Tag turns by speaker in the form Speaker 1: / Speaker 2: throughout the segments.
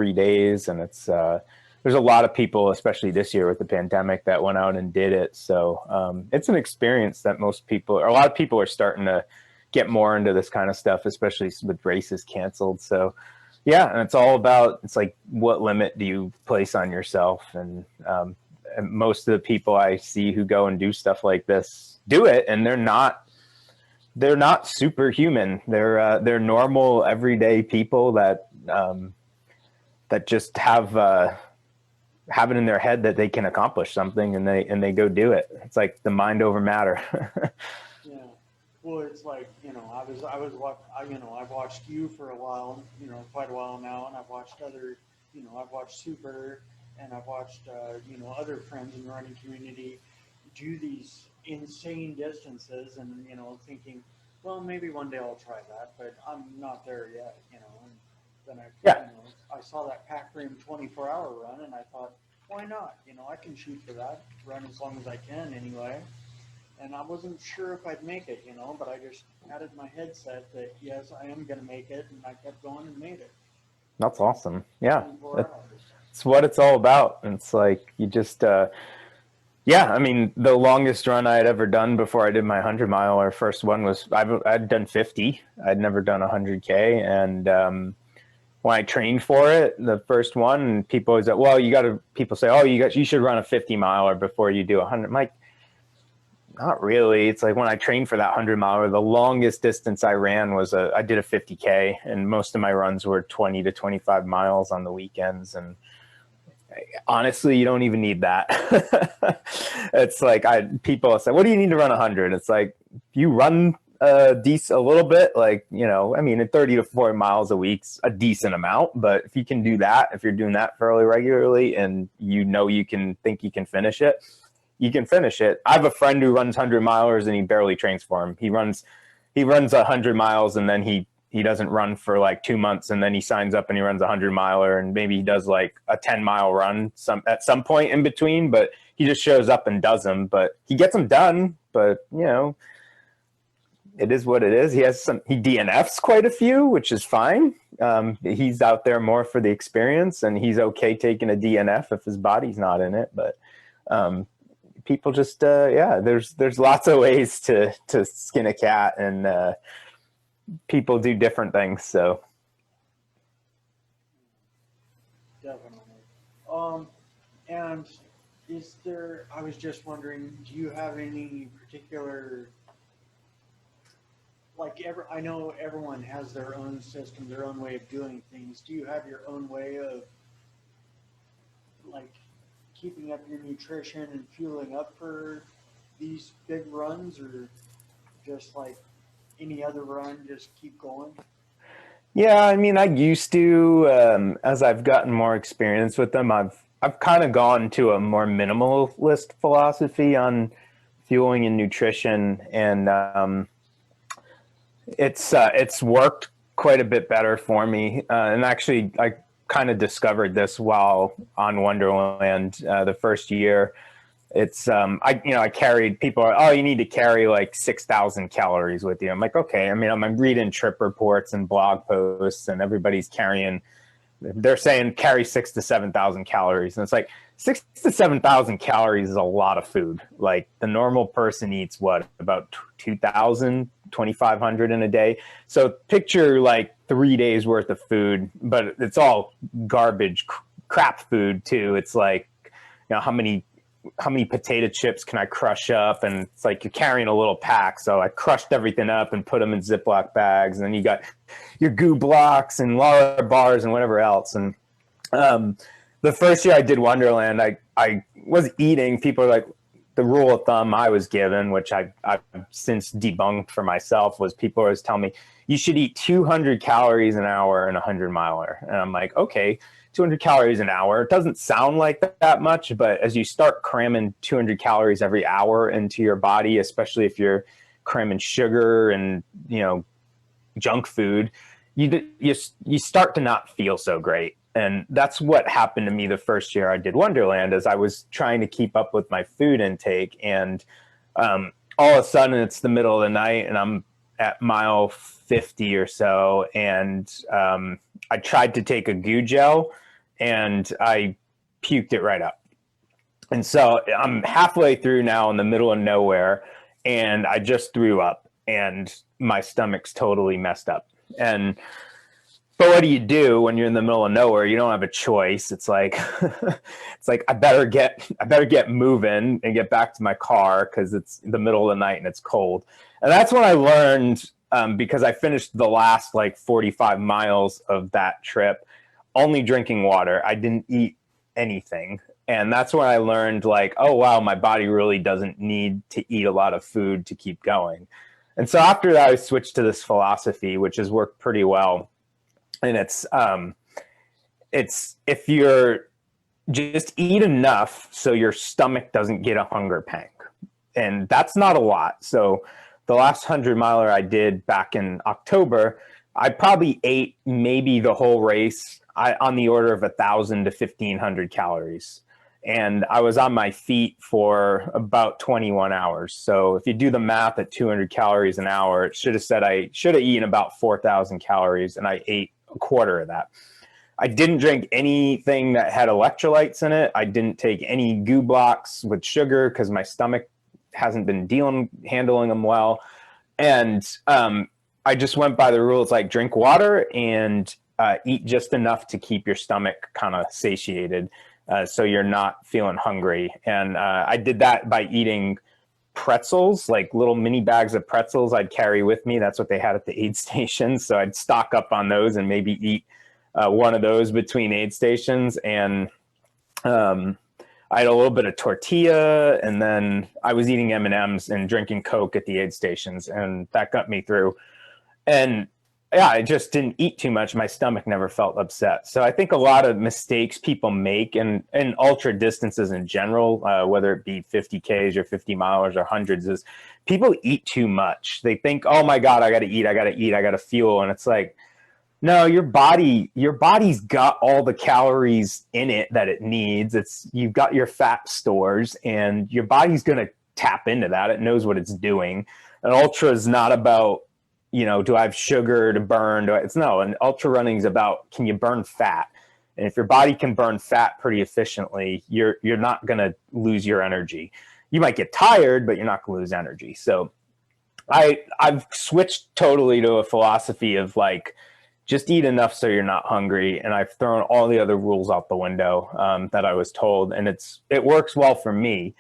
Speaker 1: 3 days. And there's a lot of people, especially this year with the pandemic, that went out and did it. So it's an experience that most people, or a lot of people are starting to get more into this kind of stuff, especially with races canceled. So yeah, and it's like, what limit do you place on yourself? And most of the people I see who go and do stuff like this do it, and they're not superhuman. They're normal, everyday people that just have it in their head that they can accomplish something, and they go do it. It's like the mind over matter.
Speaker 2: Yeah. Well, it's like, I've watched you for a while, quite a while now, and I've watched I've watched Super, and I've watched, other friends in the running community do these insane distances, and, thinking, well, maybe one day I'll try that, but I'm not there yet, and then
Speaker 1: Yeah.
Speaker 2: I saw that Pack Rim 24-hour run, and I thought, why not? I can shoot for that, run as long as I can anyway. And I wasn't sure if I'd make it, but I just had it in my headset that yes, I am going to make it, and I kept going and made it.
Speaker 1: That's awesome. Yeah,
Speaker 2: 24 hours.
Speaker 1: that's what it's all about. It's like you just yeah, I mean, the longest run I had ever done before I did my 100-mile or first one was I'd done 50. I'd never done 100K. And when I trained for it, the first one, people always like, well, people say, oh, you should run a 50-miler before you do 100. I'm like, not really. It's like when I trained for that 100-miler, the longest distance I ran was I did a 50K, and most of my runs were 20 to 25 miles on the weekends. And honestly, you don't even need that. It's like people say, what do you need to run 100? It's like, you run a little bit, like, I mean, at 30 to 40 miles a week's a decent amount, but if you can do that, if you're doing that fairly regularly, and you can finish it, you can finish it. I have a friend who runs 100-milers, and he barely trains for him. He runs 100 miles, and then he doesn't run for like 2 months, and then he signs up and he runs a 100-miler, and maybe he does like a 10-mile run at some point in between, but he just shows up and does them. But he gets them done. But it is what it is. He DNFs quite a few, which is fine. He's out there more for the experience, and he's okay taking a DNF if his body's not in it. But people just there's lots of ways to skin a cat, and people do different things. So
Speaker 2: Definitely. And I was just wondering, do you have any particular, I know everyone has their own system, their own way of doing things. Do you have your own way of, keeping up your nutrition and fueling up for these big runs, or just like any other run, just keep going?
Speaker 1: yeah, I mean, I used to, as I've gotten more experience with them, I've kind of gone to a more minimalist philosophy on fueling and nutrition, and it's worked quite a bit better for me. And actually, I kind of discovered this while on Wonderland the first year. It's I carried people are, oh, you need to carry like 6,000 calories with you. I'm like, okay. I mean, I'm reading trip reports and blog posts, and everybody's they're saying carry 6,000 to 7,000 calories. And it's like 6,000 to 7,000 calories is a lot of food. Like the normal person eats about 2,000, 2,500 in a day. So picture like 3 days worth of food, but it's all garbage, crap food too. It's like, how many potato chips can I crush up? And it's like you're carrying a little pack. So I crushed everything up and put them in Ziploc bags. And then you got your goo blocks and Lara bars and whatever else. And the first year I did Wonderland, I was eating. People are like, the rule of thumb I was given, which I've since debunked for myself, was people always tell me, you should eat 200 calories an hour in a 100-miler. And I'm like, okay, 200 calories an hour. It doesn't sound like that much, but as you start cramming 200 calories every hour into your body, especially if you're cramming sugar and, junk food, you start to not feel so great. And that's what happened to me the first year I did Wonderland, as I was trying to keep up with my food intake. And all of a sudden it's the middle of the night and I'm at mile 50 or so. And I tried to take a goo gel, and I puked it right up. And so I'm halfway through now in the middle of nowhere, and I just threw up, and my stomach's totally messed up. And but what do you do when you're in the middle of nowhere? You don't have a choice. It's like it's like I better get moving and get back to my car because it's the middle of the night and it's cold. And that's when I learned, because I finished the last like 45 miles of that trip only drinking water. I didn't eat anything. And that's when I learned, like, oh wow, my body really doesn't need to eat a lot of food to keep going. And so after that, I switched to this philosophy, which has worked pretty well. And it's if you're just eat enough so your stomach doesn't get a hunger pang, and that's not a lot. So the last 100 miler I did back in October, I probably ate maybe the whole race on the order of 1,000 to 1,500 calories. And I was on my feet for about 21 hours. So if you do the math at 200 calories an hour, it should have said I should have eaten about 4,000 calories, and I ate a quarter of that. I didn't drink anything that had electrolytes in it. I didn't take any goo blocks with sugar because my stomach hasn't been handling them well. And I just went by the rules, like drink water and eat just enough to keep your stomach kind of satiated, so you're not feeling hungry. And I did that by eating pretzels, like little mini bags of pretzels I'd carry with me. That's what they had at the aid stations. So I'd stock up on those and maybe eat one of those between aid stations. And I had a little bit of tortilla, and then I was eating M&Ms and drinking Coke at the aid stations, and that got me through. And yeah, I just didn't eat too much. My stomach never felt upset. So I think a lot of mistakes people make in ultra distances in general, whether it be 50Ks or 50 milers or hundreds, is people eat too much. They think, oh my God, I got to eat, I got to fuel. And it's like, no, your body's got all the calories in it that it needs. You've got your fat stores, and your body's going to tap into that. It knows what it's doing. An ultra is not about, do I have sugar to burn? An ultra running is about, can you burn fat? And if your body can burn fat pretty efficiently, you're not going to lose your energy. You might get tired, but you're not going to lose energy. So I've switched totally to a philosophy of like, just eat enough so you're not hungry. And I've thrown all the other rules out the window that I was told. And it works well for me.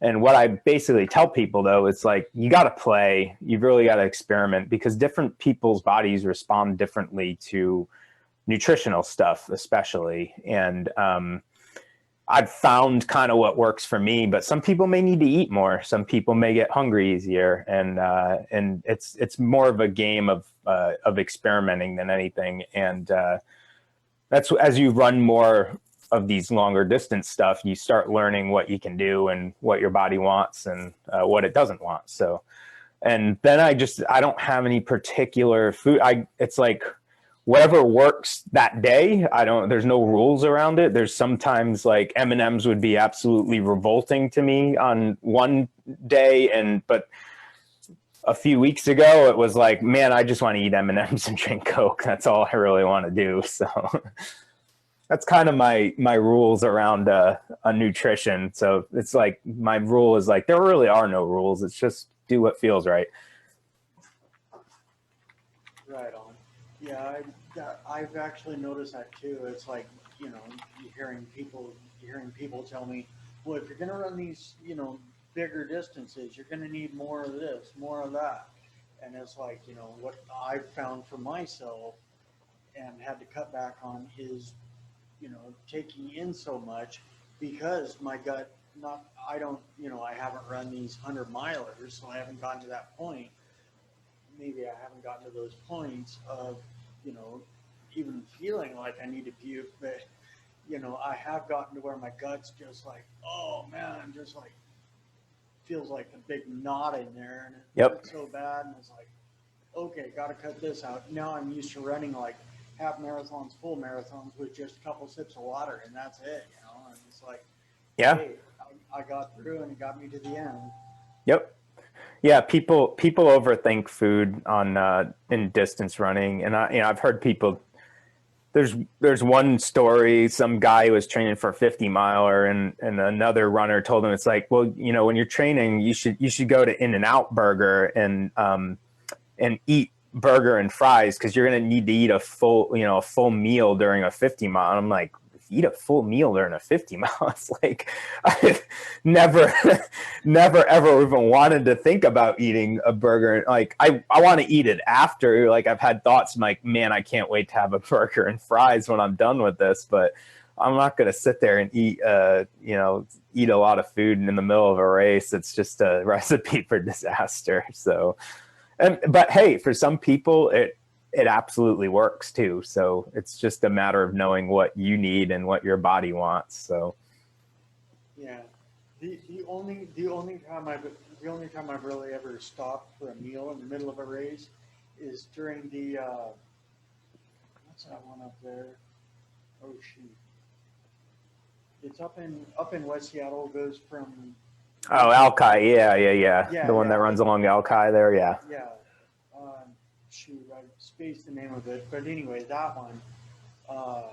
Speaker 1: And what I basically tell people, though, is like, you got to play. You've really got to experiment, because different people's bodies respond differently to nutritional stuff, especially. And I've found kind of what works for me, but some people may need to eat more. Some people may get hungry easier. And it's more of a game of experimenting than anything. And that's, as you run more of these longer distance stuff, you start learning what you can do and what your body wants and what it doesn't want. So, and then I don't have any particular food. It's like whatever works that day. There's no rules around it. There's sometimes like M&Ms would be absolutely revolting to me on one day. But a few weeks ago, it was like, man, I just want to eat M&Ms and drink Coke. That's all I really want to do. So that's kind of my rules around nutrition. So it's like, my rule is like, there really are no rules. It's just do what feels right.
Speaker 2: Right on. Yeah, I've actually noticed that too. It's like, hearing people tell me, well, if you're going to run these, bigger distances, you're going to need more of this, more of that. And it's like, what I've found for myself and had to cut back on is, taking in so much, because my gut, I haven't run these 100 milers, so I haven't gotten to that point. Maybe I haven't gotten to those points of, even feeling like I need to puke, but, I have gotten to where my gut's just like, oh man, just like, feels like a big knot in there, and it hurts so bad, and it's like, okay, got to cut this out. Now I'm used to running like half marathons, full marathons with just a couple sips of water, and that's it, and it's like,
Speaker 1: yeah,
Speaker 2: hey, I got through, and it got me to the end.
Speaker 1: Yep. Yeah, people overthink food on in distance running, and I've heard people there's one story, some guy who was training for a 50 miler, and another runner told him, it's like, well, you know, when you're training, you should go to In-N-Out Burger and eat burger and fries, because you're going to need to eat a full meal during a 50 mile. And I'm like, eat a full meal during a 50 mile? It's like, I never never ever even wanted to think about eating a burger. Like, I want to eat it after. Like, I've had thoughts, I'm like, man, I can't wait to have a burger and fries when I'm done with this, but I'm not going to sit there and eat eat a lot of food in the middle of a race. It's just a recipe for disaster. So, but hey, for some people, it absolutely works too. So it's just a matter of knowing what you need and what your body wants. So
Speaker 2: Yeah. The only time I've really ever stopped for a meal in the middle of a race is during the what's that one up there? Oh shoot. It's up in West Seattle, goes from
Speaker 1: oh, Alki, yeah,
Speaker 2: yeah,
Speaker 1: the one
Speaker 2: yeah,
Speaker 1: that runs along Alki there, yeah.
Speaker 2: yeah. Shoot, I spaced the name of it, but anyway, that one. Uh,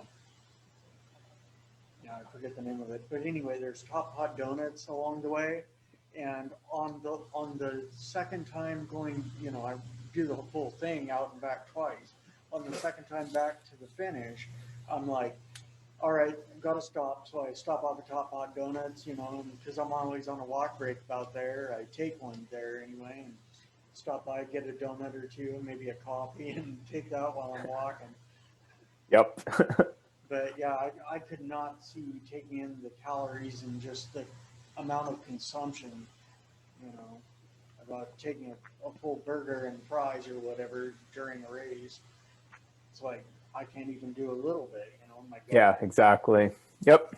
Speaker 2: yeah, I forget the name of it, but anyway, there's Top Hot Donuts along the way, and on the second time going, I do the full thing out and back twice. On the second time back to the finish, I'm like, all right, gotta stop. So I stop off at Top Hot Donuts, because I'm always on a walk break about there. I take one there anyway, and stop by, get a donut or two, maybe a coffee, and take that while I'm walking.
Speaker 1: Yep.
Speaker 2: But yeah, I could not see taking in the calories and just the amount of consumption, you know, about taking a full burger and fries or whatever during a race. It's like I can't even do a little bit, my gut.
Speaker 1: Yeah, exactly. Yep.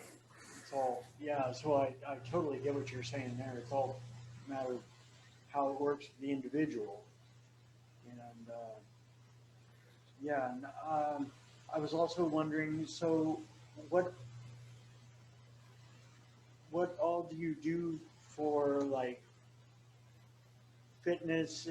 Speaker 2: It's all, yeah, so I totally get what you're saying there. It's all a matter of how it works for the individual. And yeah, and, I was also wondering, so what what all do you do for like fitness